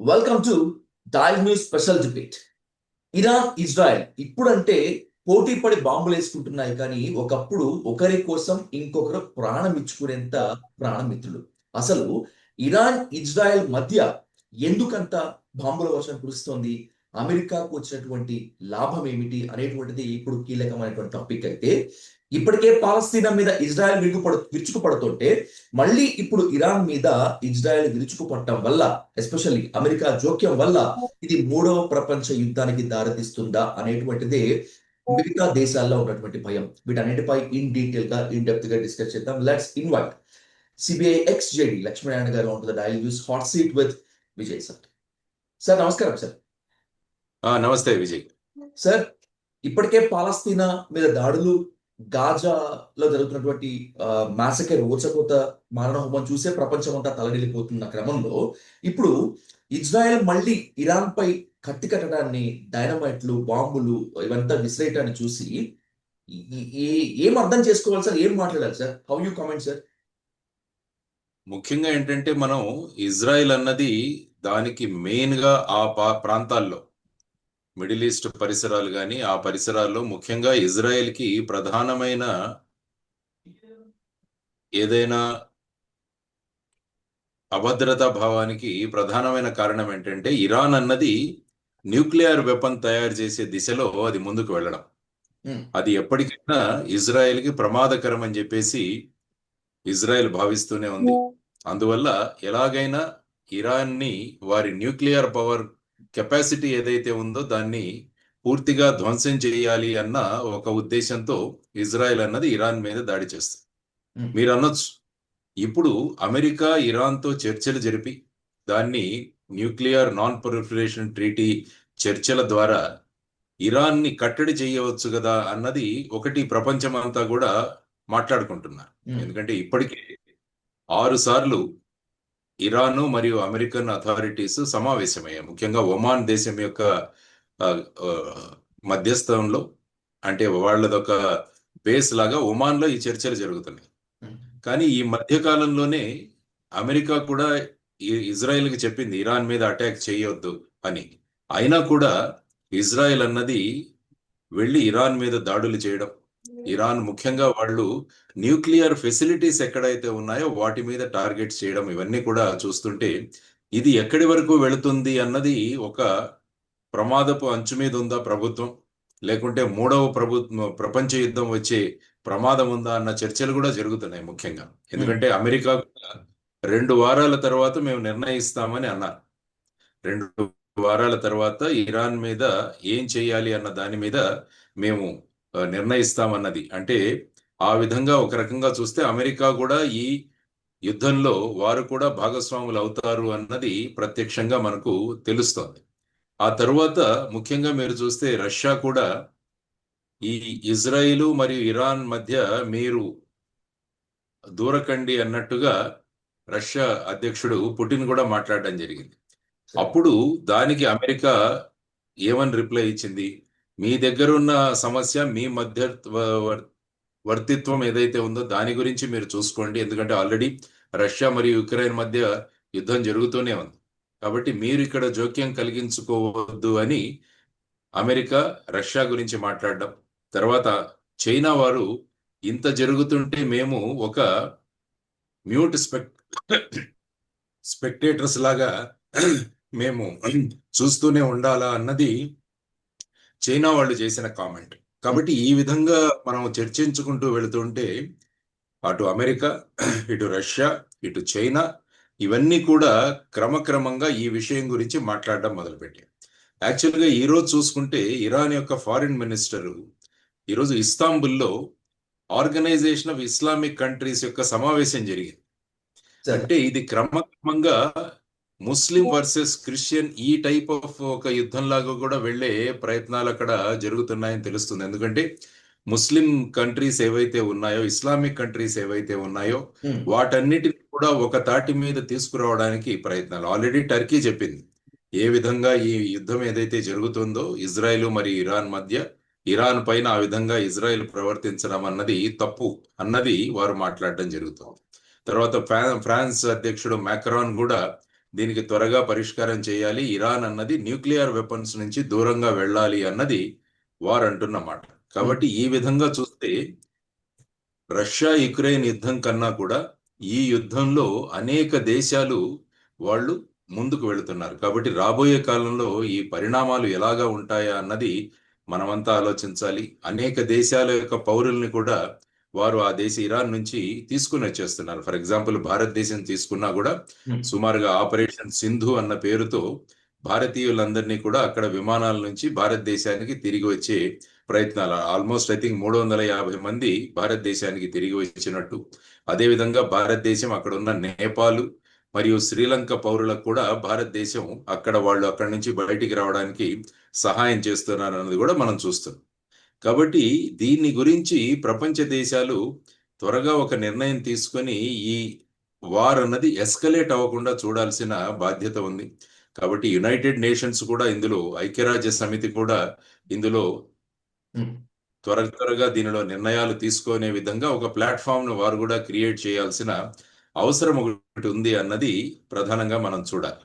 Welcome to Dive News special debate. Iran Israel ఇప్పుడంటే పోటీ పడి బాంబులు వేసుకుంటున్నాయి, కానీ ఒకప్పుడు ఒకరి కోసం ఇంకొకరు ప్రాణం ఇచ్చుకునేంత ప్రాణమిత్రులు. అసలు ఇరాన్ ఇజ్రాయెల్ మధ్య ఎందుకంత బాంబుల వర్షం కురుస్తోంది, అమెరికాకు వచ్చినటువంటి లాభం ఏమిటి అనేటువంటిది ఇప్పుడు కీలకమైనటువంటి టాపిక్. అయితే ఇప్పటికే పాలస్తీనా మీద ఇజ్రాయెల్ విరుచుకుపడుతుంటే మళ్ళీ ఇప్పుడు ఇరాన్ మీద ఇజ్రాయెల్ విరుచుకుపడటం వల్ల, ఎస్పెషల్లీ అమెరికా జోక్యం వల్ల ఇది మూడవ ప్రపంచ యుద్ధానికి దారితీస్తుందా అనేటువంటిదే మిగతా దేశాల్లో ఉన్నటువంటి భయం. వీటన్నిటిపై ఇన్ డీటెయిల్ గా ఇన్ డెప్త్ గా డిస్కస్ చేద్దాం. Let's invite CBI ex JD Lakshminarayana garu on to the Dial News hot seat with Vijay sir. Sir నమస్కారం సార్. నమస్తే విజయ్ సార్, ఇప్పటికే పాలస్తీనా మీద దాడులు, గాజాలో జరుగుతున్నటువంటి మాసకర్ ఊచకోత మారణహోమం చూసే ప్రపంచం అంతా తలడిల్లిపోతున్న క్రమంలో ఇప్పుడు ఇజ్రాయెల్ మళ్ళీ ఇరాన్ పై కత్తి కట్టడాన్ని, డైనమైట్లు, బాంబులు ఇవంతా విసిరేయటాన్ని చూసి ఏం అర్థం చేసుకోవాలి సార్? ఏం మాట్లాడాలి sir? How you comment sir? ముఖ్యంగా ఏంటంటే మనం ఇజ్రాయెల్ అన్నది దానికి మెయిన్ గా ఆ ప్రాంతాల్లో మిడిల్ ఈస్ట్ పరిసరాలు కానీ ఆ పరిసరాల్లో ముఖ్యంగా ఇజ్రాయెల్ కి ప్రధానమైన ఏదైనా అభద్రతా భావానికి ప్రధానమైన కారణం ఏంటంటే ఇరాన్ అన్నది న్యూక్లియర్ వెపన్ తయారు చేసే దిశలో అది ముందుకు వెళ్ళడం. అది ఎప్పటికైనా ఇజ్రాయెల్ కి ప్రమాదకరం అని చెప్పేసి ఇజ్రాయెల్ భావిస్తూనే ఉంది. అందువల్ల ఎలాగైనా ఇరాన్ ని వారి న్యూక్లియర్ పవర్ కెపాసిటీ ఏదైతే ఉందో దాన్ని పూర్తిగా ధ్వంసం చేయాలి అన్న ఒక ఉద్దేశంతో ఇజ్రాయెల్ అన్నది ఇరాన్ మీద దాడి చేస్తుంది. మీరు అనొచ్చు, ఇప్పుడు అమెరికా ఇరాన్తో చర్చలు జరిపి దాన్ని న్యూక్లియర్ నాన్ ప్రొలిఫరేషన్ ట్రీటీ చర్చల ద్వారా ఇరాన్ని కట్టడి చేయవచ్చు కదా అన్నది ఒకటి ప్రపంచం అంతా కూడా మాట్లాడుకుంటున్నారు. ఎందుకంటే ఇప్పటికే 6 సార్లు ఇరాను మరియు అమెరికన్ అథారిటీస్ సమావేశమయ్యాయి. ముఖ్యంగా ఒమాన్ దేశం యొక్క మధ్యస్థంలో, అంటే వాళ్ళదొక బేస్ లాగా ఒమాన్లో ఈ చర్చలు జరుగుతున్నాయి. కానీ ఈ మధ్య కాలంలోనే అమెరికా కూడా ఇజ్రాయెల్కి చెప్పింది ఇరాన్ మీద అటాక్ చేయొద్దు అని. అయినా కూడా ఇజ్రాయెల్ అన్నది వెళ్ళి ఇరాన్ మీద దాడులు చేయడం, ఇరాన్ ముఖ్యంగా వాళ్ళు న్యూక్లియర్ ఫెసిలిటీస్ ఎక్కడైతే ఉన్నాయో వాటి మీద టార్గెట్స్ చేయడం, ఇవన్నీ కూడా చూస్తుంటే ఇది ఎక్కడి వరకు వెళుతుంది అన్నది ఒక ప్రమాదపు అంచు మీద ఉందా ప్రభుత్వం, లేకుంటే మూడవ ప్రపంచ యుద్ధం వచ్చే ప్రమాదం ఉందా అన్న చర్చలు కూడా జరుగుతున్నాయి ముఖ్యంగా. ఎందుకంటే అమెరికా 2 వారాల తర్వాత మేము నిర్ణయిస్తామని అన్నారు. 2 వారాల తర్వాత ఇరాన్ మీద ఏం చేయాలి అన్న దాని మీద మేము నిర్ణయిస్తామన్నది. అంటే ఆ విధంగా ఒక రకంగా చూస్తే అమెరికా కూడా ఈ యుద్ధంలో వారు కూడా భాగస్వాములు అవుతారు అన్నది ప్రత్యక్షంగా మనకు తెలుస్తోంది. ఆ తరువాత ముఖ్యంగా మీరు చూస్తే రష్యా కూడా ఈ ఇజ్రాయిల్ మరియు ఇరాన్ మధ్య మీరు దూరకండి అన్నట్టుగా రష్యా అధ్యక్షుడు పుటిన్ కూడా మాట్లాడడం జరిగింది. అప్పుడు దానికి అమెరికా ఏమని రిప్లై ఇచ్చింది, మీ దగ్గర ఉన్న సమస్య మీ వర్తిత్వం ఏదైతే ఉందో దాని గురించి మీరు చూసుకోండి, ఎందుకంటే ఆల్రెడీ రష్యా మరియు యుక్రెయిన్ మధ్య యుద్ధం జరుగుతూనే ఉంది, కాబట్టి మీరు ఇక్కడ జోక్యం కలిగించుకోవద్దు అని అమెరికా రష్యా గురించి మాట్లాడడం. తర్వాత చైనా వారు ఇంత జరుగుతుంటే మేము ఒక మ్యూట్ స్పెక్టేటర్స్ లాగా మేము చూస్తూనే ఉండాలా అన్నది చైనా వాళ్ళు చేసిన కామెంట్. కాబట్టి ఈ విధంగా మనం చర్చించుకుంటూ వెళుతుంటే అటు అమెరికా, ఇటు రష్యా, ఇటు చైనా ఇవన్నీ కూడా క్రమక్రమంగా ఈ విషయం గురించి మాట్లాడడం మొదలుపెట్టాయి. యాక్చువల్గా ఈరోజు చూసుకుంటే ఇరాన్ యొక్క ఫారిన్ మినిస్టరు ఈరోజు ఇస్తాంబుల్లో ఆర్గనైజేషన్ ఆఫ్ ఇస్లామిక్ కంట్రీస్ యొక్క సమావేశం జరిగింది. అంటే ఇది క్రమక్రమంగా ముస్లిం వర్సెస్ క్రిస్టియన్ ఈ టైప్ ఆఫ్ ఒక యుద్ధంలాగా కూడా వెళ్లే ప్రయత్నాలు అక్కడ జరుగుతున్నాయని తెలుస్తుంది. ఎందుకంటే ముస్లిం కంట్రీస్ ఏవైతే ఉన్నాయో, ఇస్లామిక్ కంట్రీస్ ఏవైతే ఉన్నాయో వాటన్నిటిని కూడా ఒక తాటి మీద తీసుకురావడానికి ప్రయత్నాలు. ఆల్రెడీ టర్కీ చెప్పింది ఏ విధంగా ఈ యుద్ధం ఏదైతే జరుగుతుందో ఇజ్రాయెల్ మరి ఇరాన్ మధ్య, ఇరాన్ పైన ఆ విధంగా ఇజ్రాయెల్ ప్రవర్తించడం అన్నది తప్పు అన్నది వారు మాట్లాడడం జరుగుతుంది. తర్వాత ఫ్రాన్స్ అధ్యక్షుడు మ్యాక్రాన్ కూడా దీనికి త్వరగా పరిష్కారం చేయాలి, ఇరాన్ అన్నది న్యూక్లియర్ వెపన్స్ నుంచి దూరంగా వెళ్ళాలి అన్నది వారు అంటున్నమాట. కాబట్టి ఈ విధంగా చూస్తే రష్యా యుక్రెయిన్ యుద్ధం కన్నా కూడా ఈ యుద్ధంలో అనేక దేశాలు వాళ్ళు ముందుకు వెళుతున్నారు. కాబట్టి రాబోయే కాలంలో ఈ పరిణామాలు ఎలాగా ఉంటాయా అన్నది మనమంతా ఆలోచించాలి. అనేక దేశాల యొక్క పౌరుల్ని కూడా వారు ఆ దేశ ఇరాన్ నుంచి తీసుకుని వచ్చేస్తున్నారు. ఫర్ ఎగ్జాంపుల్ భారతదేశం తీసుకున్నా కూడా సుమారుగా ఆపరేషన్ సింధు అన్న పేరుతో భారతీయులందరినీ కూడా అక్కడ విమానాల నుంచి భారతదేశానికి తిరిగి వచ్చే ప్రయత్నాలు. ఆల్మోస్ట్ ఐ థింక్ 350 మంది భారతదేశానికి తిరిగి వచ్చినట్టు. అదేవిధంగా భారతదేశం అక్కడ ఉన్న నేపాల్ మరియు శ్రీలంక పౌరులకు కూడా భారతదేశం వాళ్ళు అక్కడి నుంచి బయటికి రావడానికి సహాయం చేస్తున్నారు అన్నది కూడా మనం చూస్తున్నాం. కాబట్టి దీని గురించి ప్రపంచ దేశాలు త్వరగా ఒక నిర్ణయం తీసుకొని ఈ వార్ అన్నది ఎస్కలేట్ అవ్వకుండా చూడాల్సిన బాధ్యత ఉంది. కాబట్టి యునైటెడ్ నేషన్స్ కూడా ఇందులో, ఐక్యరాజ్య సమితి కూడా ఇందులో త్వరగా దీనిలో నిర్ణయాలు తీసుకునే విధంగా ఒక ప్లాట్ఫామ్ ను వారు కూడా క్రియేట్ చేయాల్సిన అవసరం ఒకటి ఉంది అన్నది ప్రధానంగా మనం చూడాలి.